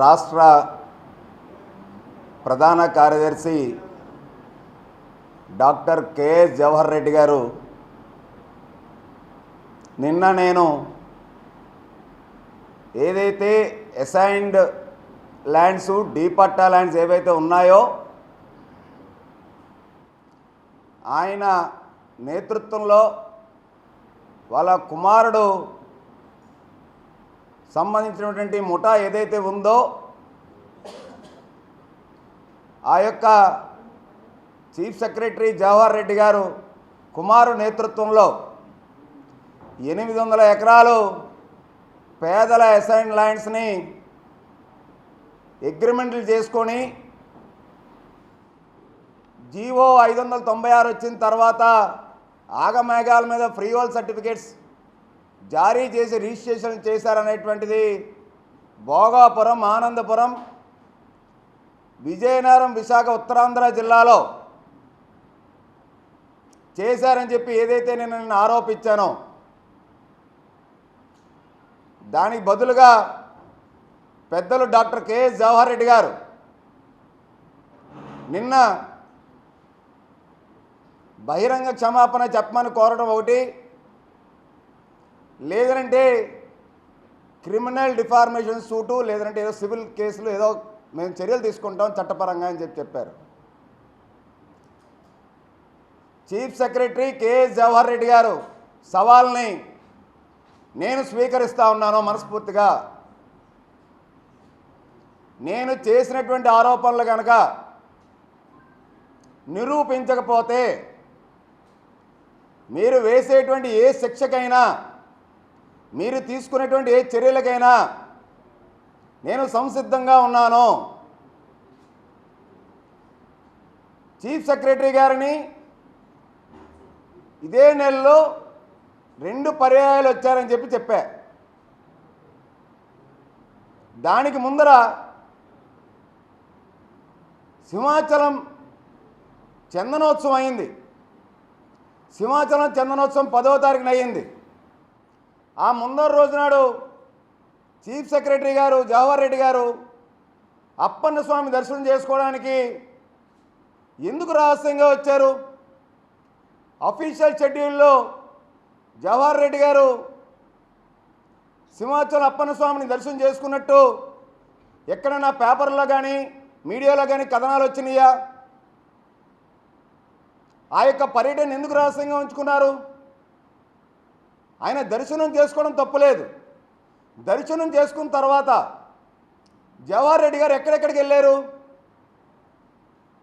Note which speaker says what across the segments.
Speaker 1: రాష్ట్ర ప్రధాన కార్యదర్శి డాక్టర్ కెఎస్ జవహర్ రెడ్డి గారు నిన్న నేను ఏదైతే అసైన్డ్ ల్యాండ్స్ డీపట్టా ల్యాండ్స్ ఏవైతే ఉన్నాయో ఆయన నేతృత్వంలో వాళ్ళ కుమారుడు సంబంధించినటువంటి ముఠా ఏదైతే ఉందో ఆ యొక్క చీఫ్ సెక్రటరీ జవహర్ రెడ్డి గారు కుమారు నేతృత్వంలో 800 ఎకరాలు పేదల అసైన్ ల్యాండ్స్ని అగ్రిమెంట్లు చేసుకొని జీవో 596 వచ్చిన తర్వాత ఆగమేఘాల మీద ఫ్రీ హోల్డ్ సర్టిఫికేట్స్ జారీ చేసి రిజిస్ట్రేషన్ చేశారనేటువంటిది భోగాపురం, ఆనందపురం, విజయనగరం, విశాఖ, ఉత్తరాంధ్ర జిల్లాలో చేశారని చెప్పి ఏదైతే నేను ఆరోపించానో దానికి బదులుగా పెద్దలు డాక్టర్ కెఎస్ జవహర్ రెడ్డి గారు నిన్న బహిరంగ క్షమాపణ చెప్పమని కోరడం ఒకటి, లేదంటే క్రిమినల్ డిఫార్మేషన్ సూటు, లేదంటే ఏదో సివిల్ కేసులు ఏదో మేము చర్యలు తీసుకుంటాం చట్టపరంగా అని చెప్పారు. Chief secretary K S Jawahar Reddy గారు సవాల్ని నేను స్వీకరిస్తూ ఉన్నాను మనస్ఫూర్తిగా. నేను చేసినటువంటి ఆరోపణలు కనుక నిరూపించకపోతే మీరు వేసేటువంటి ఏ శిక్షకైనా, మీరు తీసుకునేటువంటి ఏ చర్యలకైనా నేను సంసిద్ధంగా ఉన్నాను. చీఫ్ సెక్రటరీ గారిని ఇదే నెలలో 2 పర్యాయాలు వచ్చారని చెప్పా. దానికి ముందర సింహాచలం చందనోత్సవం అయింది. సింహాచలం చందనోత్సవం 10వ తారీఖున అయ్యింది. ఆ ముందర రోజు నాడు చీఫ్ సెక్రటరీ గారు జవహర్ రెడ్డి గారు అప్పన్న స్వామి దర్శనం చేసుకోవడానికి ఎందుకు రహస్యంగా వచ్చారు? అఫీషియల్ షెడ్యూల్లో జవహర్ రెడ్డి గారు సింహాచలం అప్పన్న స్వామిని దర్శనం చేసుకున్నట్టు ఎక్కడైనా పేపర్లో కానీ మీడియాలో కానీ కథనాలు వచ్చినాయా? ఆ యొక్క పర్యటన ఎందుకు రహస్యంగా ఉంచుకున్నారు? ఆయన దర్శనం చేసుకోవడం తప్పులేదు. దర్శనం చేసుకున్న తర్వాత జవహర్ రెడ్డి గారు ఎక్కడెక్కడికి వెళ్ళారు?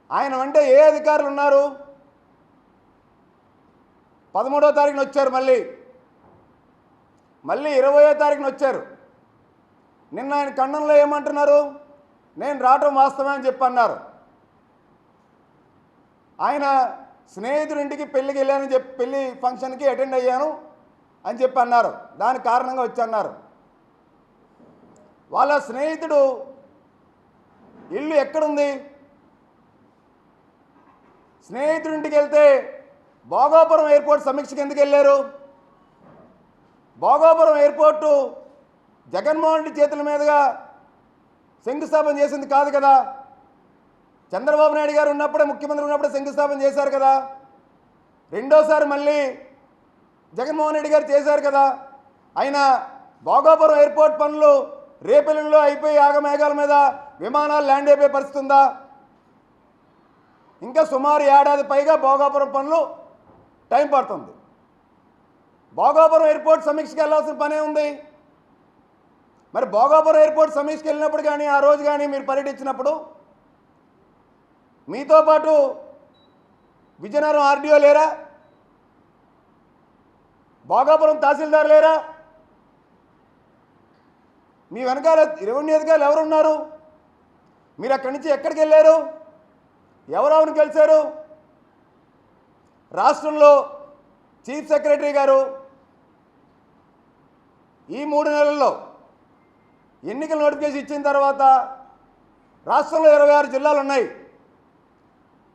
Speaker 1: ఆయన వెంట ఏ అధికారులు ఉన్నారు? 13వ తారీఖున వచ్చారు, మళ్ళీ 20వ తారీఖున వచ్చారు. నిన్న ఆయన ఖండనలో ఏమంటున్నారు? నేను రావడం వాస్తవమే అని అన్నారు. ఆయన స్నేహితుడింటికి పెళ్ళికి వెళ్ళానని చెప్పి, పెళ్ళి ఫంక్షన్కి అటెండ్ అయ్యాను అని అన్నారు. దాని కారణంగా వచ్చన్నారు. వాళ్ళ స్నేహితుడు ఇల్లు ఎక్కడుంది? స్నేహితుడింటికి వెళ్తే భోగాపురం ఎయిర్పోర్ట్ సమీక్షకి ఎందుకు వెళ్ళారు? భోగాపురం ఎయిర్పోర్టు జగన్మోహన్ రెడ్డి చేతుల మీదుగా శంకుస్థాపన చేసింది కాదు కదా. చంద్రబాబు నాయుడు గారు ఉన్నప్పుడే, ముఖ్యమంత్రి ఉన్నప్పుడే శంకుస్థాపన చేశారు కదా. రెండోసారి మళ్ళీ జగన్మోహన్ రెడ్డి గారు చేశారు కదా. అయినా భోగాపురం ఎయిర్పోర్ట్ పనులు రేపెల్లులో అయిపోయి ఆగమేఘాల మీద విమానాలు ల్యాండ్ అయిపోయే పరిస్థితి ఉందా? ఇంకా సుమారు ఏడాది పైగా భోగాపురం పనులు టైం పడుతుంది. భోగాపురం ఎయిర్పోర్ట్ సమీక్షకి వెళ్ళాల్సిన పనే ఉంది. మరి భోగాపురం ఎయిర్పోర్ట్ సమీక్షకి వెళ్ళినప్పుడు కానీ, ఆ రోజు కానీ మీరు పర్యటించినప్పుడు మీతో పాటు విజయనగరం ఆర్డీఓ లేరా? భోగాపురం తహసీల్దార్ లేరా? మీ వెనకాల రెవెన్యూ అధికారులు ఎవరున్నారు? మీరు అక్కడి నుంచి ఎక్కడికి వెళ్ళారు? ఎవరెవరిని కలిశారు? రాష్ట్రంలో చీఫ్ సెక్రటరీ గారు ఈ 3 నెలల్లో ఎన్నికల నోటిఫికేషన్ ఇచ్చిన తర్వాత రాష్ట్రంలో 26 జిల్లాలు ఉన్నాయి.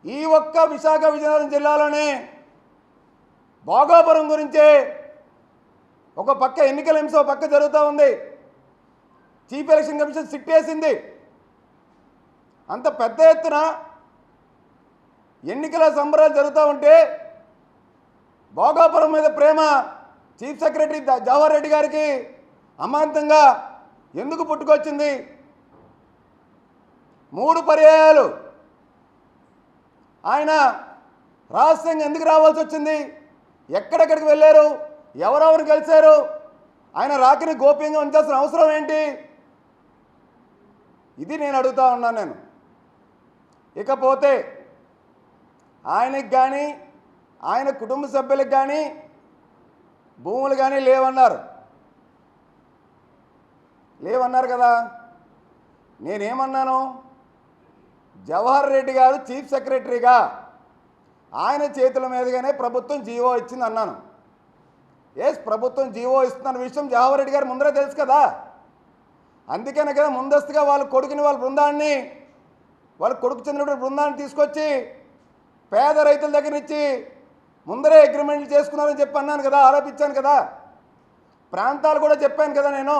Speaker 1: ఈ ఒక్క విశాఖ, విజయనగరం జిల్లాలోనే భోగాపురం గురించే ఒక పక్క ఎన్నికల హింస పక్క జరుగుతూ ఉంది. చీఫ్ ఎలక్షన్ కమిషన్ సిట్ వేసింది. అంత పెద్ద ఎత్తున ఎన్నికల సంబరాలు జరుగుతూ ఉంటే భోగాపురం మీద ప్రేమ చీఫ్ సెక్రటరీ జవహర్ రెడ్డి గారికి అమాంతంగా ఎందుకు పుట్టుకొచ్చింది? 3 పర్యాయాలు ఆయన రహస్యంగా ఎందుకు రావాల్సి వచ్చింది? ఎక్కడెక్కడికి వెళ్ళారు? ఎవరెవరు కలిశారు? ఆయన రాకని గోప్యంగా ఉంచాల్సిన అవసరం ఏంటి? ఇది నేను అడుగుతా ఉన్నాను నేను. ఇకపోతే ఆయనకి కానీ ఆయన కుటుంబ సభ్యులకు కానీ భూములు కానీ లేవన్నారు కదా. నేనేమన్నాను? జవహర్ రెడ్డి గారు చీఫ్ సెక్రటరీగా ఆయన చేతుల మీదుగానే ప్రభుత్వం జీవో ఇచ్చింది అన్నాను. ప్రభుత్వం జీవో ఇస్తున్న విషయం జవహర్ రెడ్డి గారు ముందరే తెలుసు కదా. అందుకనే కదా ముందస్తుగా వాళ్ళ కొడుకుని వాళ్ళ కొడుకు చెందినటువంటి బృందాన్ని తీసుకొచ్చి పేద రైతుల దగ్గర నుంచి ముందరే అగ్రిమెంట్లు చేసుకున్నారని చెప్పి అన్నాను కదా, ఆరోపించాను కదా. ప్రాంతాలు కూడా చెప్పాను కదా నేను.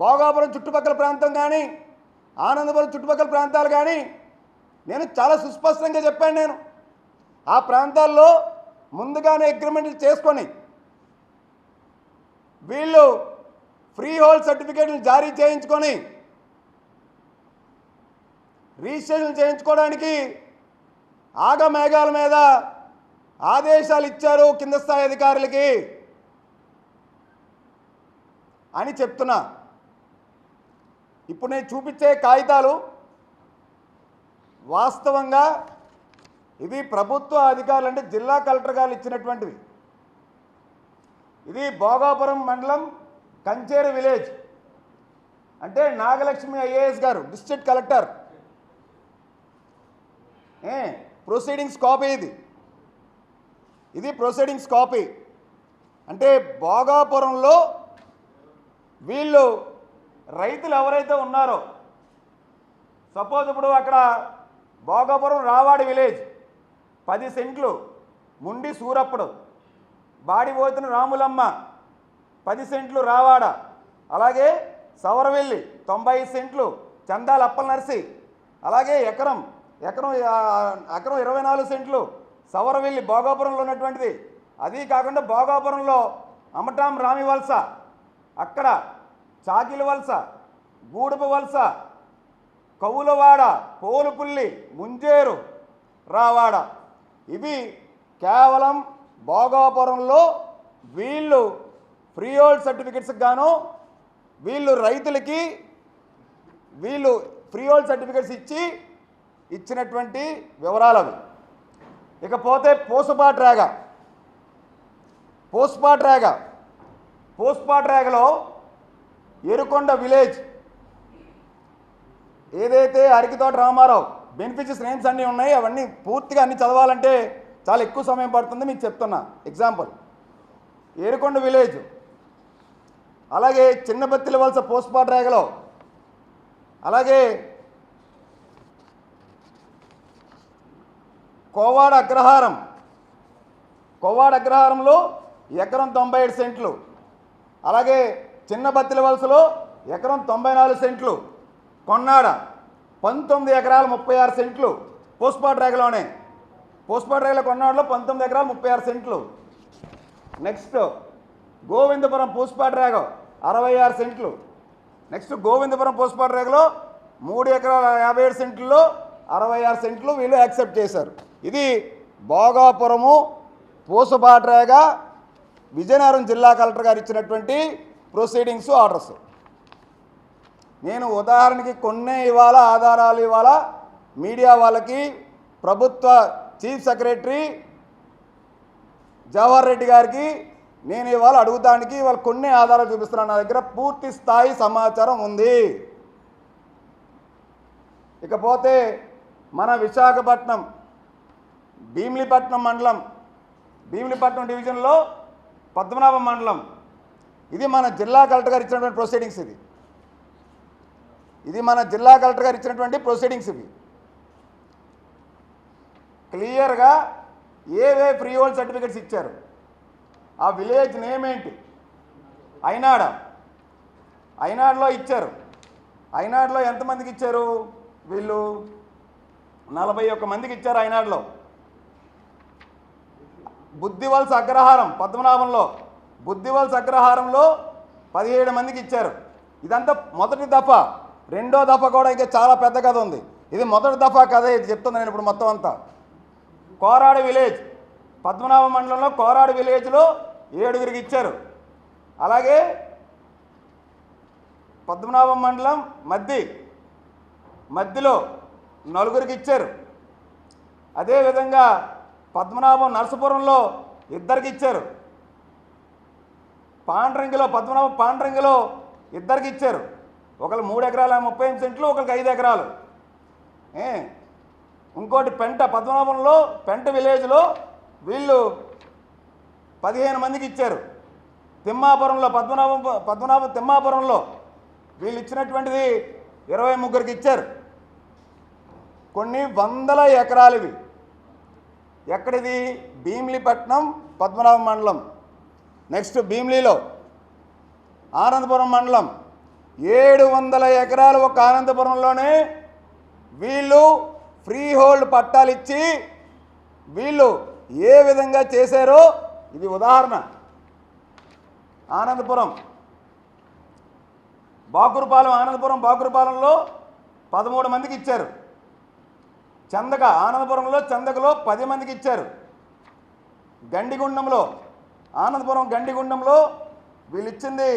Speaker 1: భోగాపురం చుట్టుపక్కల ప్రాంతం కానీ ఆనందపురం చుట్టుపక్కల ప్రాంతాలు కానీ నేను చాలా సుస్పష్టంగా చెప్పాను. నేను ఆ ప్రాంతాల్లో ముందుగానే అగ్రిమెంట్లు చేసుకొని వీళ్ళు ఫ్రీ హోల్డ్ సర్టిఫికేట్లు జారీ చేయించుకొని రిజిస్ట్రేషన్ చేయించుకోవడానికి ఆగమేఘాల మీద ఆదేశాలు ఇచ్చారు కింద స్థాయి అధికారులకి అని చెప్తున్నా. ఇప్పుడు నేను చూపించే కాగితాలు వాస్తవంగా ఇవి ప్రభుత్వ అధికారులు అంటే జిల్లా కలెక్టర్ గారు ఇచ్చినటువంటివి. ఇది భోగాపురం మండలం కంచేరు విలేజ్ అంటే నాగలక్ష్మి ఐఏఎస్ గారు డిస్ట్రిక్ట్ కలెక్టర్ ప్రొసీడింగ్స్ కాపీ. ఇది ప్రొసీడింగ్స్ కాపీ. అంటే భోగాపురంలో వీళ్ళు రైతులు ఎవరైతే ఉన్నారో సపోజ్ ఇప్పుడు అక్కడ భోగాపురం రావాడి విలేజ్ 10 సెంట్లు, ముండి సూరప్పుడు, బాడిపోతున్న రాములమ్మ 10 సెంట్లు రావాడ, అలాగే సవరవెల్లి 90 సెంట్లు, చందాల అప్పల నర్సి, అలాగే ఎకరం 24 సెంట్లు సవరవెల్లి భోగాపురంలో ఉన్నటువంటిది. అది కాకుండా భోగాపురంలో అమటాం రామి వలస, అక్కడ చాకిలి వలస, గూడుపు వలస, కవులవాడ, పోలుపుల్లి, ముంజేరు, రావాడ, ఇవి కేవలం భోగాపురంలో వీళ్ళు ఫ్రీ హోల్డ్ సర్టిఫికెట్స్కి గాను వీళ్ళు రైతులకి వీళ్ళు ఫ్రీ హోల్డ్ సర్టిఫికెట్స్ ఇచ్చినటువంటి వివరాలు అవి. ఇకపోతే పోస్పాట్రాగలో ఎరుకొండ విలేజ్ ఏదైతే అరికితోట రామారావు బెనిఫిషియరీస్ నేమ్స్ అన్నీ ఉన్నాయి. అవన్నీ పూర్తిగా అన్ని చదవాలంటే చాలా ఎక్కువ సమయం పడుతుంది. మీకు చెప్తున్నా ఎగ్జాంపుల్. ఏరుకొండ విలేజ్, అలాగే చిన్నబత్తిల వలస పోస్పాట్రాగలో, అలాగే కోవాడ అగ్రహారంలో ఎకరం 97 సెంట్లు, అలాగే చిన్నబత్తిల వలసలో ఎకరం 94 సెంట్లు, కొన్నాడ 19 ఎకరాల 36 సెంట్లు పోస్పాట్రాగలోనే. పోస్పాట్రాగలో కొన్నాడలో 19 ఎకరాల 36 సెంట్లు. నెక్స్ట్ గోవిందపురం పోస్పాట్రాగ 66 సెంట్లు. నెక్స్ట్ గోవిందపురం పోస్పాట్రాగలో 3 ఎకరాల 57 సెంట్లలో 66 సెంట్లు వీళ్ళు యాక్సెప్ట్ చేశారు. ఇది భోగాపురము పోస్పాట్రాగ విజయనగరం జిల్లా కలెక్టర్ గారు ఇచ్చినటువంటి ప్రొసీడింగ్స్ ఆర్డర్స్. నేను ఉదాహరణకి కొన్ని ఆధారాలు ఇవాళ మీడియా వాళ్ళకి ప్రభుత్వ చీఫ్ సెక్రటరీ జవహర్ రెడ్డి గారికి నేను ఇవాళ అడుగుతానికి కొన్ని ఆధారాలు చూపిస్తున్నాను. నా దగ్గర పూర్తి స్థాయి సమాచారం ఉంది. ఇకపోతే మన విశాఖపట్నం భీమిలిపట్నం మండలం, భీమిలిపట్నం డివిజన్లో పద్మనాభం మండలం, ఇది మన జిల్లా కలెక్టర్ గారు ఇచ్చినటువంటి ప్రొసీడింగ్స్. ఇది మన జిల్లా కలెక్టర్ గారు ఇచ్చినటువంటి ప్రొసీడింగ్స్. ఇవి క్లియర్గా ఏవే ఫ్రీ హోల్డ్ సర్టిఫికెట్స్ ఇచ్చారు, ఆ విలేజ్ నేమ్ ఏంటి, అయినాడ, ఐనాడులో ఇచ్చారు. ఐనాడులో ఎంతమందికి ఇచ్చారు? వీళ్ళు 41 మందికి ఇచ్చారు ఐనాడులో. బుద్ధివలస అగ్రహారం పద్మనాభంలో, బుద్ధివలస అగ్రహారంలో 17 మందికి ఇచ్చారు. ఇదంతా మొదటి దఫా. రెండో దఫా కూడా ఇంకా చాలా పెద్ద కథ ఉంది. ఇది మొదటి దఫా కథ, ఇది చెప్తుంది నేను ఇప్పుడు మొత్తం అంతా. కోరాడు విలేజ్, పద్మనాభం మండలంలో కోరాడు విలేజ్లో 7గురికి ఇచ్చారు. అలాగే పద్మనాభం మండలం మధ్యలో 4గురికి ఇచ్చారు. అదేవిధంగా పద్మనాభం నరసపురంలో 2కి ఇచ్చారు. పద్మనాభం పాండ్రంగిలో 2కి ఇచ్చారు. ఒకళ్ళు 3 ఎకరాల 38 సెంట్లు, ఒకరికి 5 ఎకరాలు. ఇంకోటి పద్మనాభంలో పెంట విలేజ్లో వీళ్ళు 15 మందికి ఇచ్చారు. తిమ్మాపురంలో పద్మనాభం తిమ్మాపురంలో వీళ్ళు ఇచ్చినటువంటిది 23కి ఇచ్చారు. కొన్ని వందల ఎకరాలు ఇవి. ఎక్కడిది? భీమిలిపట్నం పద్మనాభం మండలం. నెక్స్ట్ భీమిలిలో ఆనందపురం మండలం 700 ఎకరాలు ఒక ఆనందపురంలోనే వీళ్ళు ఫ్రీ హోల్డ్ పట్టాలు ఇచ్చి వీళ్ళు ఏ విధంగా చేశారో ఇది ఉదాహరణ. ఆనందపురం బాకురుపాలెంలో 13 మందికి ఇచ్చారు. ఆనందపురంలో చందకలో 10 మందికి ఇచ్చారు. ఆనందపురం గండిగుండంలో వీళ్ళు ఇచ్చింది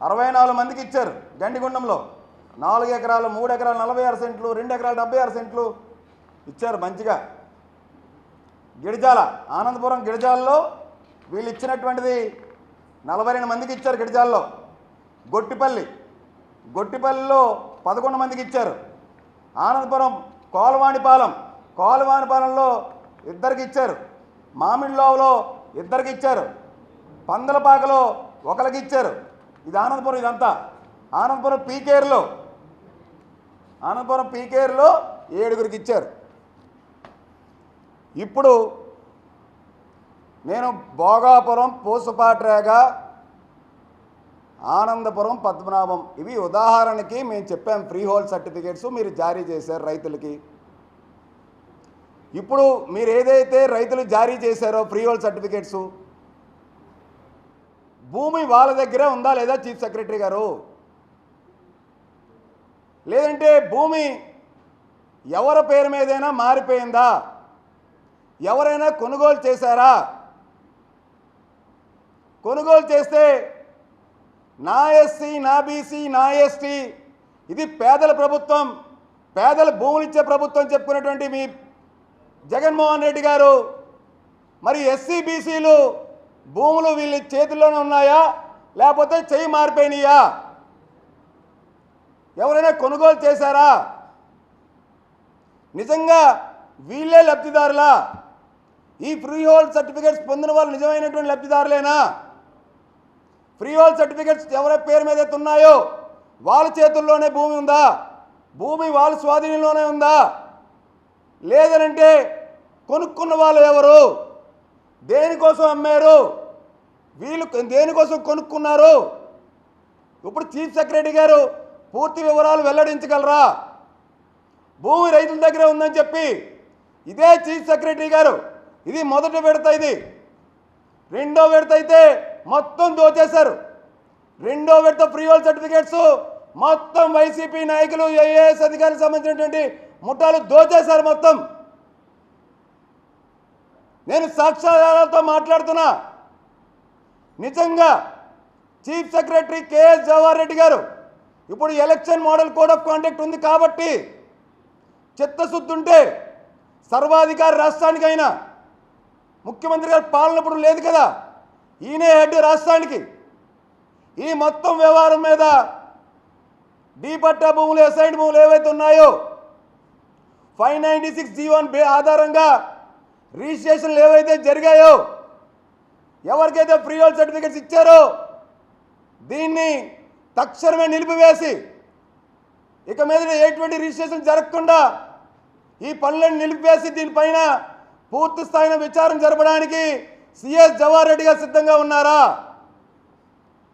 Speaker 1: 64 మందికి ఇచ్చారు. గండిగుండంలో 4 ఎకరాలు 3 ఎకరాలు 46 సెంట్లు, 2 ఎకరాలు 76 సెంట్లు ఇచ్చారు మంచిగా. ఆనందపురం గిరిజాలలో వీళ్ళు ఇచ్చినటువంటిది 42 మందికి ఇచ్చారు. గిరిజాలలో గొట్టిపల్లిలో 11 మందికి ఇచ్చారు. ఆనందపురం కోలవానిపాలెంలో 2కి ఇచ్చారు. మామిడిలోవలో 2కి ఇచ్చారు. పందలపాకలో 1కి ఇచ్చారు. ఇది ఆనందపురం. ఇదంతా ఆనందపురం పీకేరులో 7గురికి ఇచ్చారు. ఇప్పుడు నేను భోగాపురం, పూసపాట్రేగ, ఆనందపురం, పద్మనాభం ఇవి ఉదాహరణకి మేము చెప్పాం. ఫ్రీ హోల్డ్ సర్టిఫికేట్స్ మీరు జారీ చేశారు రైతులకి. ఇప్పుడు మీరు ఏదైతే రైతులు జారీ చేశారో ఫ్రీ హోల్డ్ సర్టిఫికేట్స్, భూమి వాళ్ళ దగ్గరే ఉందా లేదా చీఫ్ సెక్రటరీ గారు? లేదంటే భూమి ఎవరి పేరు మీదైనా మారిపోయిందా? ఎవరైనా కొనుగోలు చేశారా? కొనుగోలు చేస్తే నా ఎస్సీ, నా బీసీ, నా ఎస్టీ, ఇది పేదల ప్రభుత్వం, పేదల భూములు ఇచ్చే ప్రభుత్వం చెప్పుకున్నటువంటి మీ జగన్మోహన్ రెడ్డి గారు మరి ఎస్సీ బీసీలు భూములు వీళ్ళ చేతుల్లోనే ఉన్నాయా లేకపోతే చెయ్యి మారిపోయినాయా? ఎవరైనా కొనుగోలు చేశారా? నిజంగా వీళ్ళే లబ్ధిదారులా? ఈ ఫ్రీ హోల్డ్ సర్టిఫికేట్స్ పొందిన వాళ్ళు నిజమైనటువంటి లబ్ధిదారులేనా? ఫ్రీ హోల్డ్ సర్టిఫికేట్స్ ఎవరి పేరు మీద అయితే ఉన్నాయో వాళ్ళ చేతుల్లోనే భూమి ఉందా? భూమి వాళ్ళ స్వాధీనంలోనే ఉందా? లేదనంటే కొనుక్కున్న వాళ్ళు ఎవరు? దేనికోసం అమ్మారు? వీళ్ళు దేనికోసం కొనుక్కున్నారు? ఇప్పుడు చీఫ్ సెక్రటరీ గారు పూర్తి వివరాలు వెల్లడించగలరా? భూమి రైతుల దగ్గరే ఉందని చెప్పి ఇదే చీఫ్ సెక్రటరీ గారు ఇది మొదటి విడత, ఇది రెండో విడత అయితే మొత్తం దోచేశారు. రెండో విడత ఫ్రీ హోల్డ్ సర్టిఫికేట్స్ మొత్తం వైసీపీ నాయకులు, ఐఏఎస్ అధికారులకు సంబంధించినటువంటి ముఠాలు దోచేశారు మొత్తం. నేను సాక్ష్యాధారాలతో మాట్లాడుతున్నా. నిజంగా chief secretary KS Jawahar Reddy గారు ఇప్పుడు election model code of conduct ఉంది కాబట్టి చిత్తశుద్ధి ఉంటే సర్వాధికారి రాష్ట్రానికైనా ముఖ్యమంత్రి గారి పాలన ఇప్పుడు లేదు కదా, ఈయనే హెడ్ రాష్ట్రానికి. ఈ మొత్తం వ్యవహారం మీద పట్టా భూములు, అసైన్డ్ భూములు ఏవైతే ఉన్నాయో 596 G1 ఆధారంగా రిజిస్ట్రేషన్లు ఏవైతే జరిగాయో, ఎవరికైతే ఫ్రీ హోల్డ్ సర్టిఫికేట్స్ ఇచ్చారో దీన్ని తక్షణమే నిలిపివేసి ఇక మీద ఎటువంటి రిజిస్ట్రేషన్ జరగకుండా ఈ పనులను నిలిపివేసి దీనిపైన పూర్తి స్థాయిన విచారణ జరపడానికి సిఎస్ జవహర్ రెడ్డి గారు సిద్ధంగా ఉన్నారా?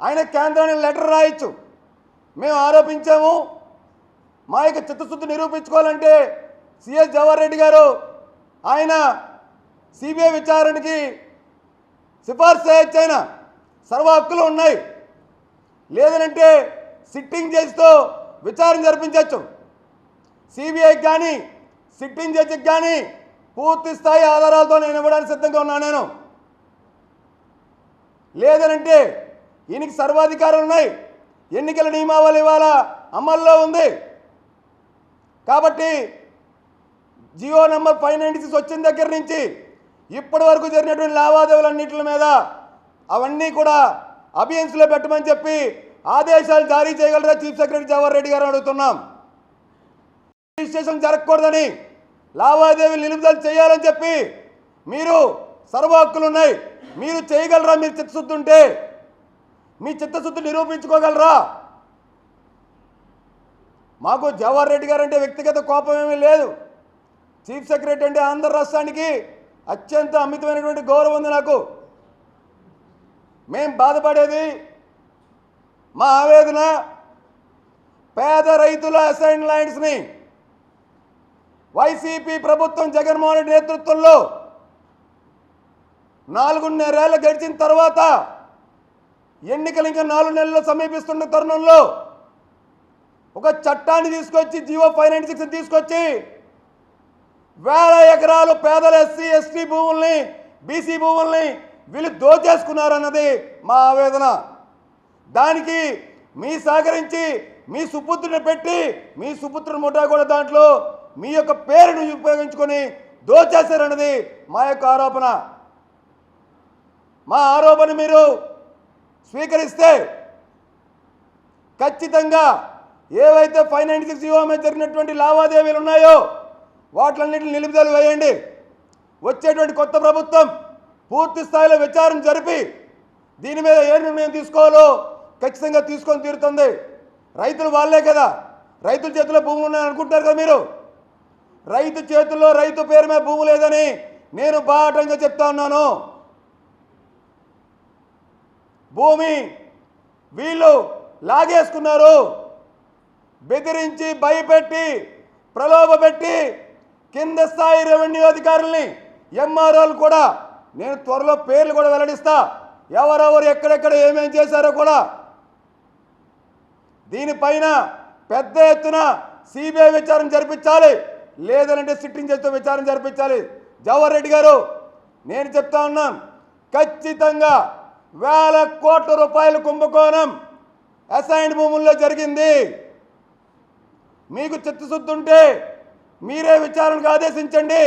Speaker 1: ఆయన కేంద్రానికి లెటర్ రాయొచ్చు. మేము ఆరోపించాము. మా యొక్క చిత్తశుద్ధి నిరూపించుకోవాలంటే సిఎస్ జవహర్ రెడ్డి గారు ఆయన సిబిఐ విచారణకి సిఫార్సు చేయొచ్చు, ఆయన సర్వ హక్కులు ఉన్నాయి. లేదనంటే సిట్టింగ్ జడ్జితో విచారణ జరిపించవచ్చు. సిబిఐకి కానీ సిట్టింగ్ జడ్జికి కానీ పూర్తి స్థాయి ఆధారాలతో నేను ఇవ్వడానికి సిద్ధంగా ఉన్నాను నేను. లేదనంటే ఈయనకి సర్వాధికారాలు ఉన్నాయి. ఎన్నికల నియమావళి ఇవాళ అమల్లో ఉంది. కాబట్టి జియో నెంబర్ 596 వచ్చిన దగ్గర నుంచి ఇప్పటి వరకు జరిగినటువంటి లావాదేవీలన్నింటి మీద అవన్నీ కూడా అబియన్స్లో పెట్టమని చెప్పి ఆదేశాలు జారీ చేయగలరా చీఫ్ సెక్రటరీ జవహర్ రెడ్డి గారు అడుగుతున్నాం. రిజిస్ట్రేషన్ జరగకూడదని, లావాదేవీలు నిలుపుదల చేయాలని చెప్పి మీరు సర్వ హక్కులు ఉన్నాయి. మీరు చేయగలరా? మీరు చిత్తశుద్ధి ఉంటే మీ చిత్తశుద్ధి నిరూపించుకోగలరా? మాకు జవహర్ రెడ్డి గారు అంటే వ్యక్తిగత కోపం ఏమీ లేదు. చీఫ్ సెక్రటరీ అంటే ఆంధ్ర రాష్ట్రానికి అత్యంత అమితమైనటువంటి గౌరవం ఉంది నాకు. మేం బాధపడేది, మా ఆవేదన పేద రైతుల అసైన్ ల్యాండ్స్ని వైసీపీ ప్రభుత్వం జగన్మోహన్ రెడ్డి నేతృత్వంలో 4.5 ఏళ్ళు గడిచిన తర్వాత ఎన్నికలు ఇంకా 4 నెలలు సమీపిస్తున్న తరుణంలో ఒక చట్టాన్ని తీసుకొచ్చి జియో 596 తీసుకొచ్చి వేల ఎకరాలు పేదల ఎస్సీ ఎస్టీ భూముల్ని బీసీ భూముల్ని వీళ్ళు దోచేసుకున్నారన్నది మా ఆవేదన. దానికి మీ సహకరించి మీ సుపుత్రుని పెట్టి మీ సుపుత్రుని ముఠా కూడా దాంట్లో మీ యొక్క పేరును ఉపయోగించుకొని దోచేశారన్నది మా యొక్క ఆరోపణ. మా ఆరోపణ మీరు స్వీకరిస్తే ఖచ్చితంగా ఏవైతే 596 జియో మీద జరిగినటువంటి లావాదేవీలు ఉన్నాయో వాటిలన్నింటిని నిలుపుదల వేయండి. వచ్చేటువంటి కొత్త ప్రభుత్వం పూర్తి స్థాయిలో విచారణ జరిపి దీని మీద ఏ నిర్ణయం తీసుకోవాలో ఖచ్చితంగా తీసుకొని తీరుతుంది. రైతులు వాళ్ళే కదా, రైతుల చేతిలో భూములు ఉన్నాయని అనుకుంటారు కదా మీరు. రైతు చేతుల్లో రైతు పేరు మీద భూము లేదని నేను బాటంగా చెప్తా ఉన్నాను. భూమి వీళ్ళు లాగేసుకున్నారు. బెదిరించి భయపెట్టి ప్రలోభపెట్టి కింద స్థాయి రెవెన్యూ అధికారుల్ని ఎంఆర్ఓలు కూడా నేను త్వరలో పేర్లు కూడా వెల్లడిస్తా, ఎవరెవరు ఎక్కడెక్కడ ఏమేం చేశారో కూడా. దీనిపైన పెద్ద ఎత్తున సిబిఐ విచారణ జరిపించాలి, లేదంటే సిట్టింగ్ జడ్జితో విచారణ జరిపించాలి. జవహర్ రెడ్డి గారు నేను చెప్తా ఉన్నాను, ఖచ్చితంగా వేల కోట్ల రూపాయల కుంభకోణం అసైన్డ్ భూముల్లో జరిగింది. మీకు చిత్తశుద్ధి ఉంటే మీరే విచారణకు ఆదేశించండి.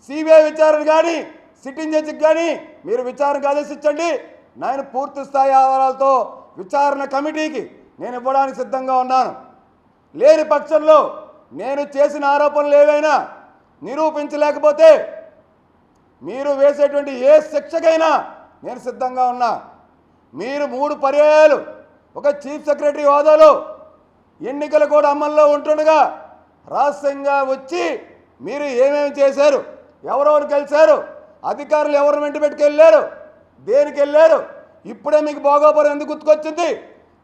Speaker 1: సిబిఐ విచారణ కానీ సిట్టింగ్ జడ్జికి కానీ మీరు విచారణకు ఆదేశించండి. నేను పూర్తి స్థాయి ఆధారాలతో విచారణ కమిటీకి నేను ఇవ్వడానికి సిద్ధంగా ఉన్నాను. లేని పక్షంలో నేను చేసిన ఆరోపణలు ఏవైనా నిరూపించలేకపోతే మీరు వేసేటువంటి ఏ శిక్షకైనా నేను సిద్ధంగా ఉన్నా. మీరు 3 పర్యాయాలు ఒక చీఫ్ సెక్రటరీ హోదాలో ఎన్నికలు కూడా అమల్లో ఉంటుండగా రహస్యంగా వచ్చి మీరు ఏమేమి చేశారు, ఎవరెవరు కలిశారు, అధికారులు ఎవరు వెంట పెట్టుకెళ్ళారు, దేనికి వెళ్ళారు, ఇప్పుడే మీకు భోగాపురం ఎందుకు గుర్తుకొచ్చింది,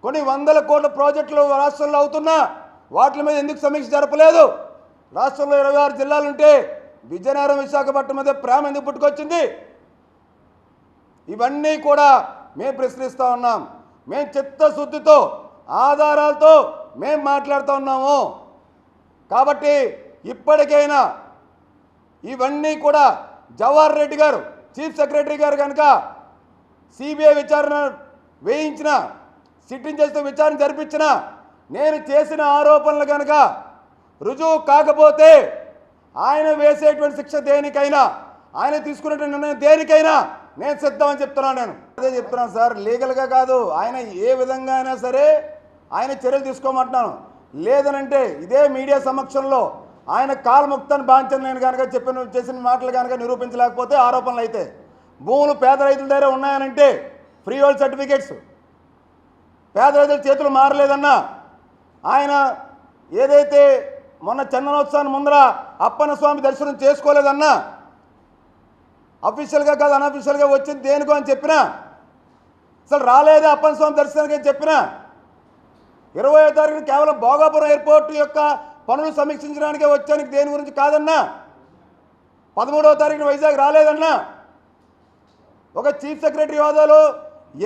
Speaker 1: కొన్ని వందల కోట్ల ప్రాజెక్టులు రాష్ట్రంలో అవుతున్నా వాటి మీద ఎందుకు సమీక్ష జరపలేదు, రాష్ట్రంలో 26 జిల్లాలుంటే విజయనగరం విశాఖపట్నం మీద ప్రేమ ఎందుకు పుట్టుకొచ్చింది, ఇవన్నీ కూడా మేము ప్రశ్నిస్తూ ఉన్నాం. మేము చిత్తశుద్ధితో ఆధారాలతో మేము మాట్లాడుతూ ఉన్నాము. కాబట్టి ఇప్పటికైనా ఇవన్నీ కూడా జవహర్ రెడ్డి గారు చీఫ్ సెక్రటరీ గారు కనుక సిబిఐ విచారణ వేయించిన, సిట్టింగ్ జడ్జితో విచారణ జరిపించిన, నేను చేసిన ఆరోపణలు కనుక రుజువు కాకపోతే ఆయన వేసేటువంటి శిక్ష దేనికైనా, ఆయన తీసుకునేటువంటి నిర్ణయం దేనికైనా నేను సిద్ధమని చెప్తున్నాను. నేను అదే చెప్తున్నాను సార్, లీగల్గా కాదు, ఆయన ఏ విధంగా అయినా సరే ఆయన చర్యలు తీసుకోమంటున్నాను. లేదనంటే ఇదే మీడియా సమక్షంలో ఆయన కాల్ముక్తాన్ని బాంచని నేను కనుక చేసిన మాటలు కనుక నిరూపించలేకపోతే ఆరోపణలు అయితే భూములు పేద రైతుల దగ్గర ఉన్నాయనంటే ఫ్రీ హోల్డ్ సర్టిఫికేట్స్ పేద రైతుల చేతులు మారలేదన్నా, ఆయన ఏదైతే మొన్న చందనోత్సవాన్ని ముందర అప్పన్న స్వామి దర్శనం చేసుకోలేదన్నా, అఫీషియల్గా కాదు అన్అఫీషియల్గా వచ్చింది దేనికో అని చెప్పినా, అసలు రాలేదా అప్పన్న స్వామి దర్శనానికి అని చెప్పినా, 20వ తారీఖున కేవలం భోగాపురం ఎయిర్పోర్ట్ యొక్క పనులు సమీక్షించడానికే వచ్చానికి దేని గురించి కాదన్నా. 13వ తారీఖున వైజాగ్ రాలేదన్నా. ఒక చీఫ్ సెక్రటరీ హోదాలో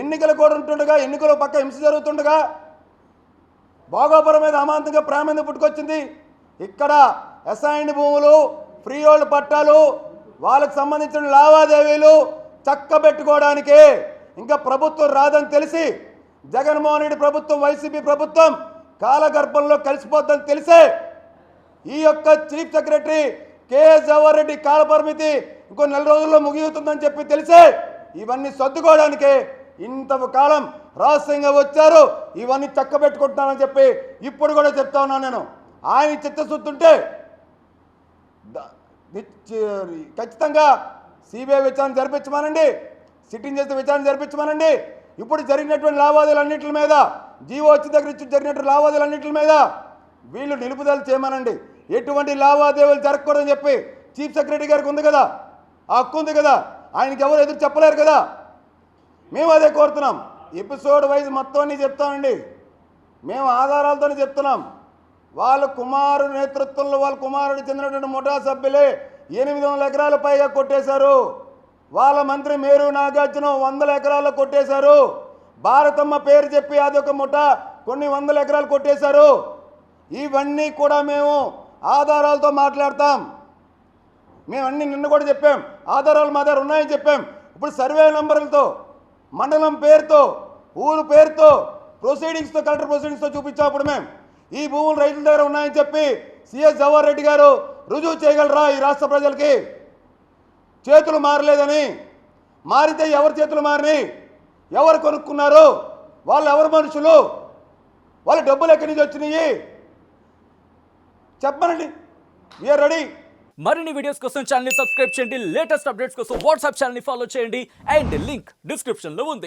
Speaker 1: ఎన్నికలు కూడా ఉంటుండగా, ఎన్నికల పక్క హింస జరుగుతుండగా భోగాపురం మీద అమాంతంగా ప్రేమ ఎందుకు పుట్టుకొచ్చింది? ఇక్కడ అసైన్డ్ భూములు, ఫ్రీ హోల్డ్ పట్టాలు, వాళ్ళకు సంబంధించిన లావాదేవీలు చక్కబెట్టుకోవడానికే. ఇంకా ప్రభుత్వం రాదని తెలిసి జగన్మోహన్ రెడ్డి ప్రభుత్వం, వైసీపీ ప్రభుత్వం కాలగర్భంలో కలిసిపోద్దని తెలిసే ఈ యొక్క chief secretary KS Jawahar Reddy కాలపరిమితి ఇంకో 4 రోజుల్లో ముగియుతుందని చెప్పి తెలిసే ఇవన్నీ సర్దుకోవడానికే ఇంతకాలం రహస్యంగా వచ్చారు. ఇవన్నీ చక్కబెట్టుకుంటున్నానని చెప్పి ఇప్పుడు కూడా చెప్తా ఉన్నాను నేను. ఆయన చిత్తశుద్ధి ఉంటే ఖచ్చితంగా సిబిఐ విచారణ జరిపించమనండి, సిట్టింగ్ చేస్తే విచారణ జరిపించమనండి. ఇప్పుడు జరిగినటువంటి లావాదేవీలన్నింటి మీద, జీవో వచ్చి దగ్గర ఇచ్చి జరిగినటువంటి లావాదేవీలన్నింటి మీద వీళ్ళు నిలుపుదల చేయమనండి. ఎటువంటి లావాదేవీలు జరగకూడదని చెప్పి చీఫ్ సెక్రటరీ గారికి ఉంది కదా, ఆ హక్కు ఉంది కదా, ఆయనకి ఎవరు ఎదురు చెప్పలేరు కదా. మేము అదే కోరుతున్నాం. ఎపిసోడ్ వైజ్ మొత్తం అన్నీ చెప్తామండి. మేము ఆధారాలతోనే చెప్తున్నాం. వాళ్ళ కుమారుడు నేతృత్వంలో వాళ్ళ కుమారుడు చెందినటువంటి ముఠా సభ్యులే 800 ఎకరాల పైగా కొట్టేశారు. వాళ్ళ మంత్రి మేరు నాగార్జున 100 ఎకరాల్లో కొట్టేశారు. భారతమ్మ పేరు చెప్పి అదొక ముఠా కొన్ని 100 ఎకరాలు కొట్టేశారు. ఇవన్నీ కూడా మేము ఆధారాలతో మాట్లాడతాం. మేము అన్నీ నిన్న కూడా చెప్పాం, ఆధారాలు మా దగ్గర ఉన్నాయని చెప్పాం. ఇప్పుడు సర్వే నంబర్లతో, మండలం పేరుతో, ఊరు పేరుతో, ప్రొసీడింగ్స్తో, కలెక్టర్ ప్రొసీడింగ్స్తో చూపించాం. అప్పుడు మేము ఈ భూములు రైతుల దగ్గర ఉన్నాయని చెప్పి సిఎస్ జవహర్ రెడ్డి గారు రుజువు చేయగలరా ఈ రాష్ట్ర ప్రజలకి? చేతులు మారలేదని. మారితే ఎవరి చేతులు మారినాయి? ఎవరు కొనుక్కున్నారు? వాళ్ళు ఎవరు మనుషులు? వాళ్ళ డబ్బులు ఎక్కడి నుంచి వచ్చినాయి చెప్పనండి. We are ready.
Speaker 2: మరిన్ని వీడియోస్ కోసం ఛానల్ ని సబ్స్క్రైబ్ చేయండి. లేటెస్ట్ అప్డేట్స్ కోసం వాట్సాప్ ఛానల్ ని ఫాలో చేయండి. అండ్ లింక్ డిస్క్రిప్షన్ లో ఉంది.